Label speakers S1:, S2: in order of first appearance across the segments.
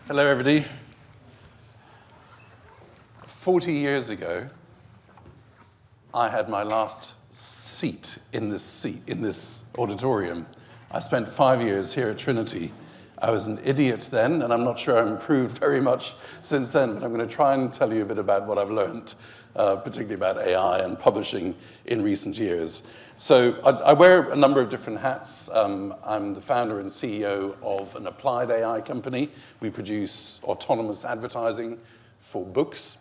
S1: Hello, everybody. 40 years ago, I had my last seat in this auditorium. I spent 5 years here at Trinity. I was an idiot then, and I'm not sure I've improved very much since then, but I'm going to try and tell you a bit about what I've learned, particularly about AI and publishing in recent years. So I wear a number of different hats. I'm the founder and CEO of an applied AI company. We produce autonomous advertising for books.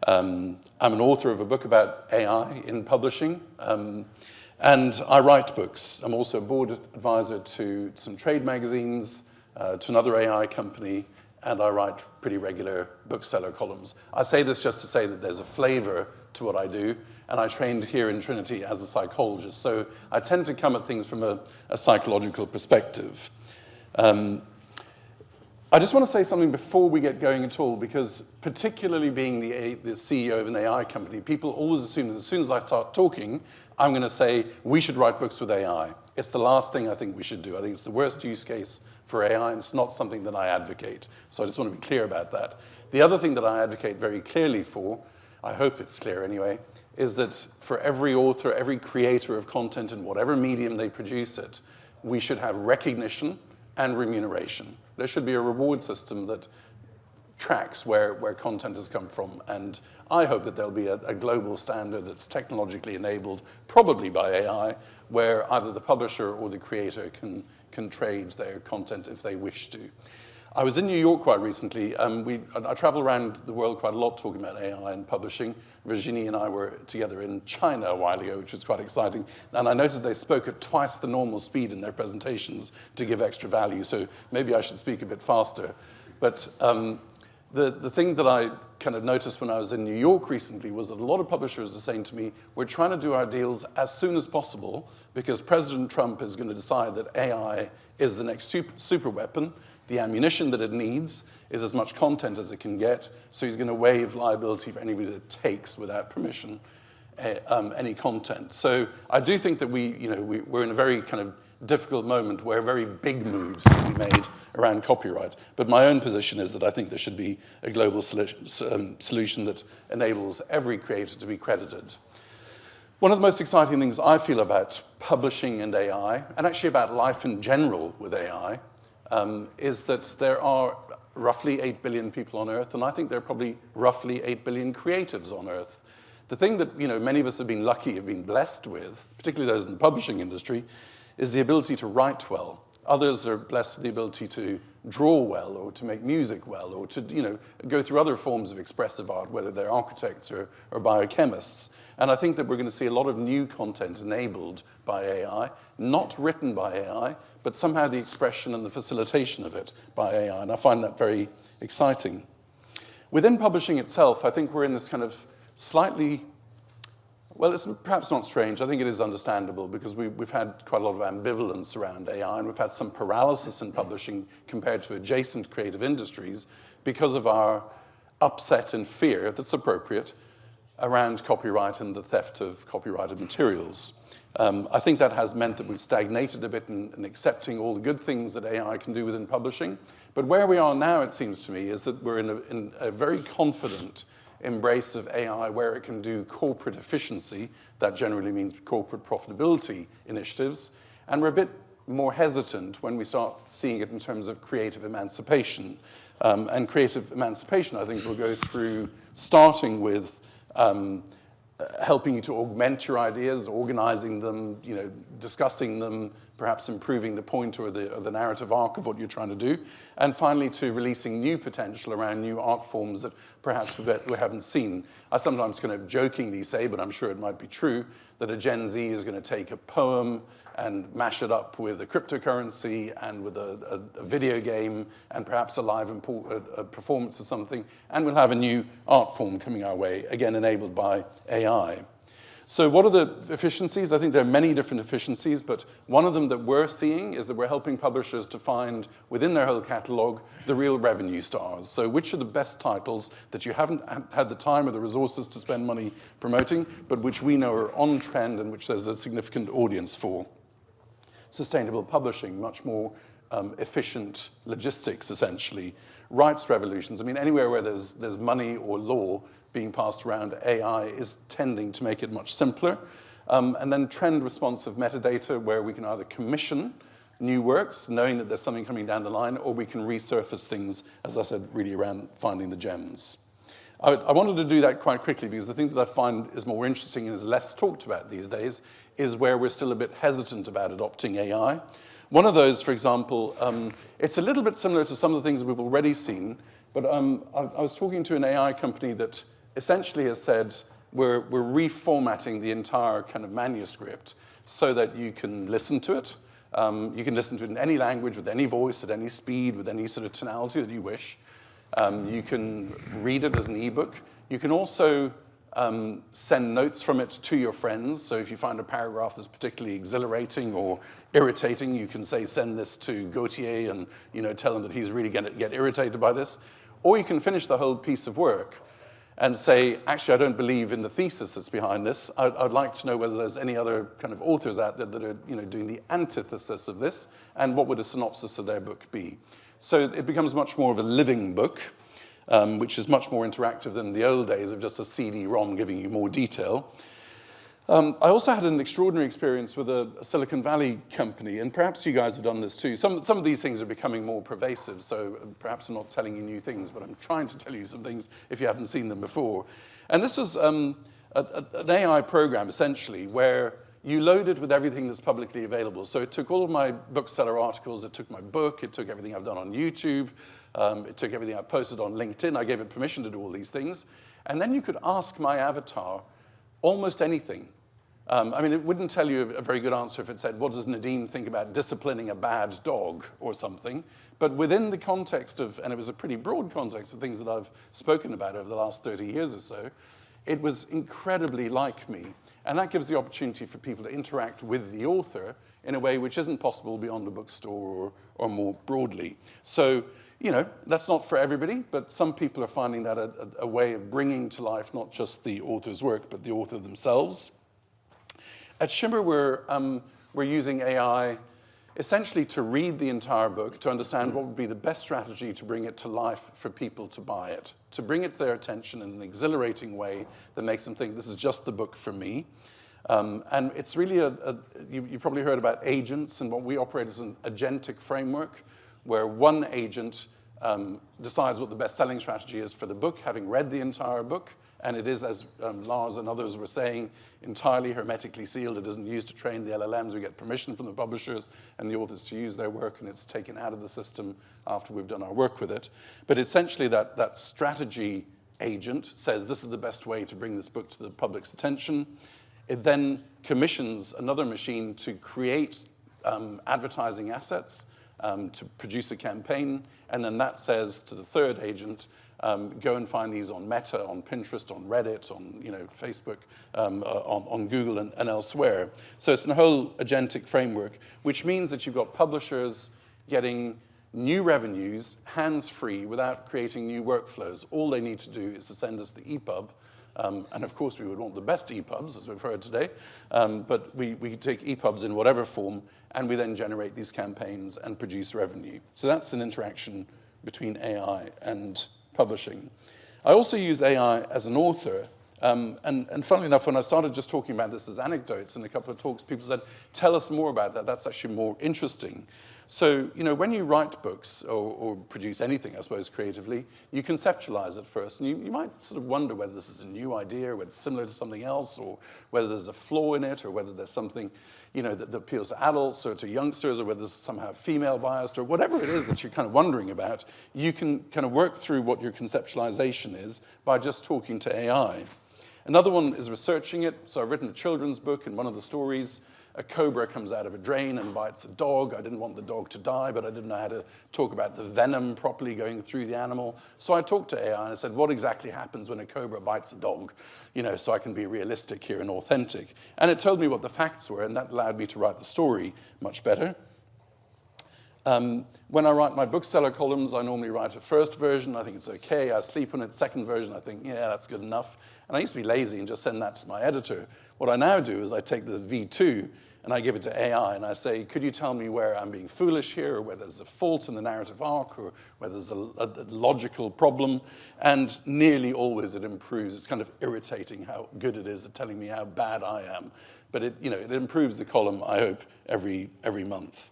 S1: I'm an author of a book about AI in publishing, and I write books. I'm also a board advisor to some trade magazines, to another AI company, and I write pretty regular bookseller columns. I say this just to say that there's a flavor to what I do, and I trained here in Trinity as a psychologist, so I tend to come at things from a psychological perspective. I just want to say something before we get going at all, because particularly being the CEO of an AI company, people always assume that as soon as I start talking, I'm going to say, we should write books with AI. It's the last thing I think we should do. I think it's the worst use case for AI, and it's not something that I advocate. So I just want to be clear about that. The other thing that I advocate very clearly for, I hope it's clear anyway, is that for every author, every creator of content in whatever medium they produce it, we should have recognition and remuneration. There should be a reward system that tracks where content has come from. And I hope that there'll be a global standard that's technologically enabled, probably by AI, where either the publisher or the creator can trade their content if they wish to. I was in New York quite recently. I travel around the world quite a lot talking about AI and publishing. Virginie and I were together in China a while ago, which was quite exciting. And I noticed they spoke at twice the normal speed in their presentations to give extra value. So maybe I should speak a bit faster. But the thing that I kind of noticed when I was in New York recently was that a lot of publishers are saying to me, we're trying to do our deals as soon as possible because President Trump is going to decide that AI is the next super weapon. The ammunition that it needs is as much content as it can get, so he's going to waive liability for anybody that takes, without permission, any content. So I do think that we're in a very kind of difficult moment where very big moves can be made around copyright. But my own position is that I think there should be a global solution that enables every creator to be credited. One of the most exciting things I feel about publishing and AI, and actually about life in general with AI, is that there are roughly 8 billion people on Earth, and I think there are probably roughly 8 billion creatives on Earth. The thing that many of us have been lucky, have been blessed with, particularly those in the publishing industry, is the ability to write well. Others are blessed with the ability to draw well, or to make music well, or to go through other forms of expressive art, whether they're architects or biochemists. And I think that we're going to see a lot of new content enabled by AI, not written by AI, but somehow the expression and the facilitation of it by AI, and I find that very exciting. Within publishing itself, I think we're in this kind of slightly, well, it's perhaps not strange, I think it is understandable, because we've had quite a lot of ambivalence around AI, and we've had some paralysis in publishing compared to adjacent creative industries because of our upset and fear that's appropriate around copyright and the theft of copyrighted materials. I think that has meant that we've stagnated a bit in accepting all the good things that AI can do within publishing. But where we are now, it seems to me, is that we're in a very confident embrace of AI where it can do corporate efficiency. That generally means corporate profitability initiatives. And we're a bit more hesitant when we start seeing it in terms of creative emancipation. And creative emancipation, I think, will go through starting with helping you to augment your ideas, organizing them, discussing them, perhaps improving the point or the narrative arc of what you're trying to do, and finally to releasing new potential around new art forms that perhaps we haven't seen. I sometimes kind of jokingly say, but I'm sure it might be true, that a Gen Z is going to take a poem and mash it up with a cryptocurrency and with a video game and perhaps a live performance or something, and we'll have a new art form coming our way, again enabled by AI. So what are the efficiencies? I think there are many different efficiencies, but one of them that we're seeing is that we're helping publishers to find within their whole catalog the real revenue stars. So which are the best titles that you haven't had the time or the resources to spend money promoting, but which we know are on trend and which there's a significant audience for. Sustainable publishing, much more efficient logistics, essentially. rights revolutions. I mean, anywhere where there's money or law being passed around, AI is tending to make it much simpler. And then trend responsive metadata, where we can either commission new works, knowing that there's something coming down the line, or we can resurface things, as I said, really around finding the gems. I wanted to do that quite quickly because the thing that I find is more interesting and is less talked about these days is where we're still a bit hesitant about adopting AI. One of those, for example, it's a little bit similar to some of the things that we've already seen, but I was talking to an AI company that essentially has said, we're reformatting the entire kind of manuscript so that you can listen to it. You can listen to it in any language, with any voice, at any speed, with any sort of tonality that you wish. You can read it as an ebook. You can also send notes from it to your friends. So if you find a paragraph that's particularly exhilarating or irritating, you can say, send this to Gautier and tell him that he's really going to get irritated by this. Or you can finish the whole piece of work and say, actually, I don't believe in the thesis that's behind this. I'd like to know whether there's any other kind of authors out there that are doing the antithesis of this, and what would a synopsis of their book be. So it becomes much more of a living book, which is much more interactive than the old days of just a CD-ROM giving you more detail. I also had an extraordinary experience with a Silicon Valley company, and perhaps you guys have done this too. Some of these things are becoming more pervasive, so perhaps I'm not telling you new things, but I'm trying to tell you some things if you haven't seen them before. And this was an AI program, essentially, where you load it with everything that's publicly available. So it took all of my bookseller articles, it took my book, it took everything I've done on YouTube, it took everything I've posted on LinkedIn. I gave it permission to do all these things. And then you could ask my avatar almost anything. I mean, it wouldn't tell you a very good answer if it said, what does Nadim think about disciplining a bad dog or something? But within the context of, and it was a pretty broad context of things that I've spoken about over the last 30 years or so, it was incredibly like me. And that gives the opportunity for people to interact with the author in a way which isn't possible beyond the bookstore or more broadly. So, that's not for everybody, but some people are finding that a way of bringing to life not just the author's work, but the author themselves. At Shimmr, we're using AI essentially to read the entire book, to understand what would be the best strategy to bring it to life for people to buy it, to bring it to their attention in an exhilarating way that makes them think, this is just the book for me. And it's really you probably heard about agents, and what we operate as an agentic framework, where one agent decides what the best-selling strategy is for the book, having read the entire book. And it is, as Lars and others were saying, entirely hermetically sealed. It isn't used to train the LLMs. We get permission from the publishers and the authors to use their work, and it's taken out of the system after we've done our work with it. But essentially, that strategy agent says, this is the best way to bring this book to the public's attention. It then commissions another machine to create advertising assets, to produce a campaign, and then that says to the third agent, go and find these on Meta, on Pinterest, on Reddit, on Facebook, on Google and elsewhere. So it's a whole agentic framework, which means that you've got publishers getting new revenues, hands-free, without creating new workflows. All they need to do is to send us the EPUB. And of course, we would want the best EPUBs, as we've heard today. But we take EPUBs in whatever form, and we then generate these campaigns and produce revenue. So that's an interaction between AI and publishing. I also use AI as an author. And funnily enough, when I started just talking about this as anecdotes in a couple of talks, people said, tell us more about that. That's actually more interesting. So, when you write books or produce anything, I suppose, creatively, you conceptualize it first. And you might sort of wonder whether this is a new idea, whether it's similar to something else, or whether there's a flaw in it, or whether there's something, that appeals to adults or to youngsters, or whether it's somehow female biased, or whatever it is that you're kind of wondering about. You can kind of work through what your conceptualization is by just talking to AI. Another one is researching it. So I've written a children's book, and one of the stories, a cobra comes out of a drain and bites a dog. I didn't want the dog to die, but I didn't know how to talk about the venom properly going through the animal. So I talked to AI and I said, what exactly happens when a cobra bites a dog? So I can be realistic here and authentic. And it told me what the facts were, and that allowed me to write the story much better. When I write my bookseller columns, I normally write a first version. I think it's okay. I sleep on it. Second version, I think, yeah, that's good enough. And I used to be lazy and just send that to my editor. What I now do is I take the V2 and I give it to AI, and I say, could you tell me where I'm being foolish here, or where there's a fault in the narrative arc, or where there's a logical problem? And nearly always it improves. It's kind of irritating how good it is at telling me how bad I am. But it improves the column, I hope, every month.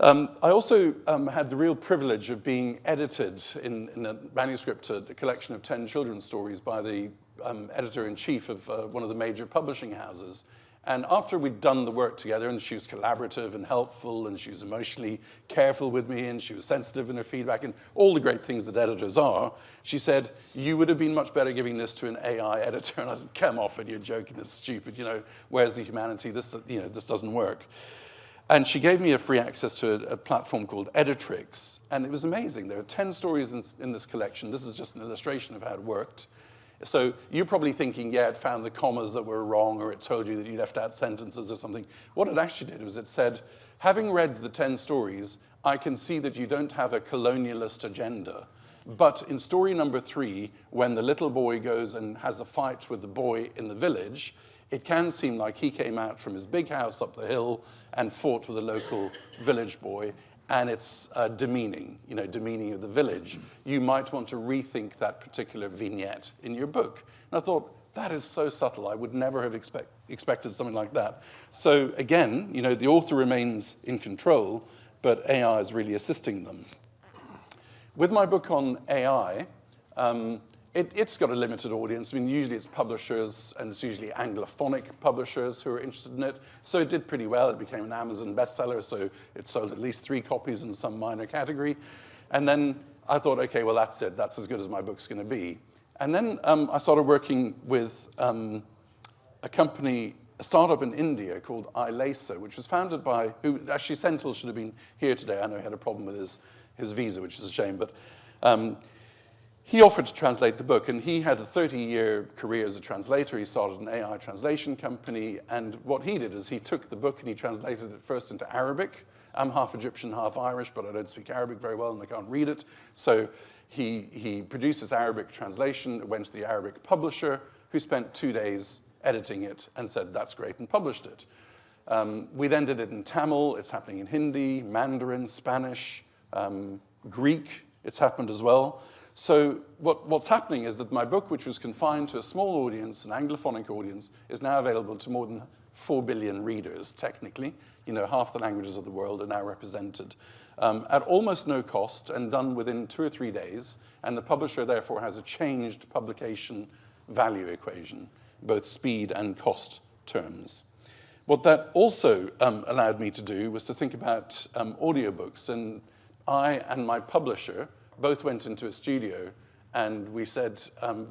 S1: I also had the real privilege of being edited in a manuscript, a collection of 10 children's stories by the editor-in-chief of one of the major publishing houses. And after we'd done the work together, and she was collaborative and helpful, and she was emotionally careful with me, and she was sensitive in her feedback, and all the great things that editors are, she said, you would have been much better giving this to an AI editor. And I said, come off it, you're joking, it's stupid, where's the humanity? This doesn't work. And she gave me a free access to a platform called Editrix, and it was amazing. There are 10 stories in this collection. This is just an illustration of how it worked. So you're probably thinking, yeah, it found the commas that were wrong, or it told you that you left out sentences or something. What it actually did was it said, having read the 10 stories, I can see that you don't have a colonialist agenda. But in story number 3, when the little boy goes and has a fight with the boy in the village, it can seem like he came out from his big house up the hill and fought with a local village boy, and it's demeaning of the village. You might want to rethink that particular vignette in your book. And I thought, that is so subtle. I would never have expected something like that. So again, the author remains in control, but AI is really assisting them. With my book on AI, it's got a limited audience. I mean, usually it's publishers, and it's usually Anglophonic publishers who are interested in it. So it did pretty well. It became an Amazon bestseller, so it sold at least 3 copies in some minor category. And then I thought, okay, well, that's it. That's as good as my book's going to be. And then I started working with a startup in India called iLaser, which was founded by, who actually Senthil should have been here today. I know he had a problem with his visa, which is a shame, but he offered to translate the book, and he had a 30-year career as a translator. He started an AI translation company, and what he did is he took the book and he translated it first into Arabic. I'm half Egyptian, half Irish, but I don't speak Arabic very well and I can't read it. So he produced this Arabic translation, it went to the Arabic publisher, who spent 2 days editing it and said, that's great, and published it. We then did it in Tamil. It's happening in Hindi, Mandarin, Spanish, Greek. It's happened as well. So what's happening is that my book, which was confined to a small audience, an Anglophonic audience, is now available to more than 4 billion readers, technically. Half the languages of the world are now represented at almost no cost and done within 2 or 3 days. And the publisher, therefore, has a changed publication value equation, both speed and cost terms. What that also allowed me to do was to think about audiobooks. And I and my publisher both went into a studio, and we said,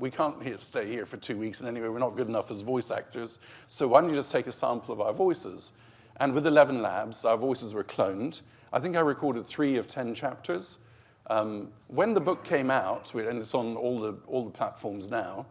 S1: we can't stay here for 2 weeks, and anyway, we're not good enough as voice actors, so why don't you just take a sample of our voices? And with 11 labs, our voices were cloned. I think I recorded 3 of 10 chapters. When the book came out, and it's on all the platforms now,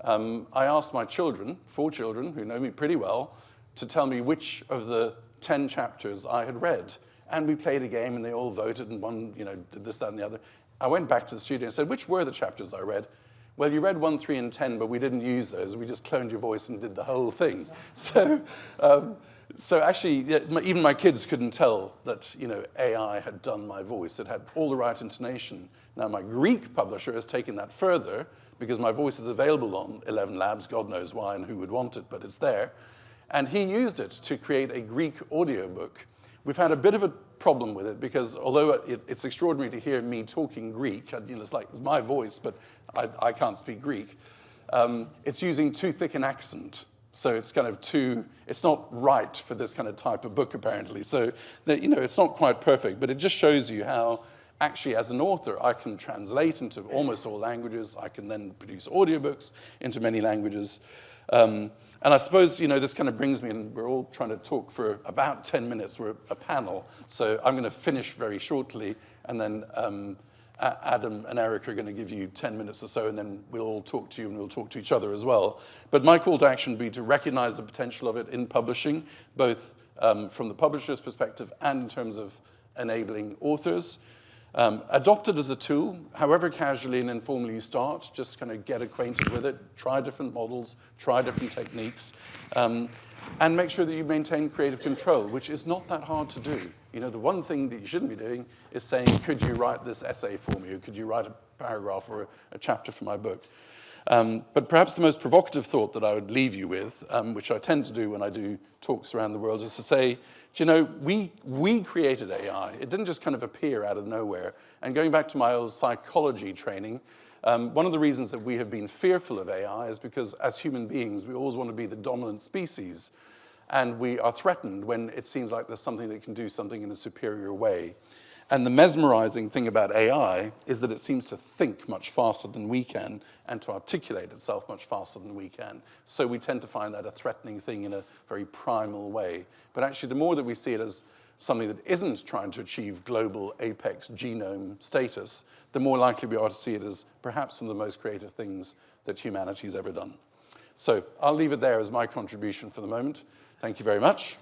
S1: I asked my children, 4 children, who know me pretty well, to tell me which of the 10 chapters I had read. And we played a game, and they all voted, and one did this, that, and the other. I went back to the studio and said, which were the chapters I read? Well, you read 1, 3, and 10, but we didn't use those. We just cloned your voice and did the whole thing. So actually, even my kids couldn't tell that AI had done my voice. It had all the right intonation. Now, my Greek publisher has taken that further, because my voice is available on 11 labs. God knows why and who would want it, but it's there. And he used it to create a Greek audiobook. We've had a bit of a problem with it, because although it's extraordinary to hear me talking Greek, it's my voice, but I can't speak Greek, it's using too thick an accent. So it's kind of it's not right for this kind of type of book, apparently. So, it's not quite perfect, but it just shows you how, actually, as an author, I can translate into almost all languages. I can then produce audiobooks into many languages. And I suppose, this kind of brings me, and we're all trying to talk for about 10 minutes. We're a panel, so I'm going to finish very shortly, and then Adam and Eric are going to give you 10 minutes or so, and then we'll all talk to you, and we'll talk to each other as well. But my call to action would be to recognize the potential of it in publishing, both from the publisher's perspective and in terms of enabling authors. Adopt it as a tool, however casually and informally you start, just kind of get acquainted with it, try different models, try different techniques. And make sure that you maintain creative control, which is not that hard to do. You know, the one thing that you shouldn't be doing is saying, could you write this essay for me, or could you write a paragraph or a chapter for my book? But perhaps the most provocative thought that I would leave you with, which I tend to do when I do talks around the world, is to say, do you know, we created AI. It didn't just kind of appear out of nowhere. And going back to my old psychology training, one of the reasons that we have been fearful of AI is because as human beings, we always want to be the dominant species. And we are threatened when it seems like there's something that can do something in a superior way. And the mesmerizing thing about AI is that it seems to think much faster than we can and to articulate itself much faster than we can. So we tend to find that a threatening thing in a very primal way. But actually, the more that we see it as something that isn't trying to achieve global apex genome status, the more likely we are to see it as perhaps one of the most creative things that humanity has ever done. So I'll leave it there as my contribution for the moment. Thank you very much.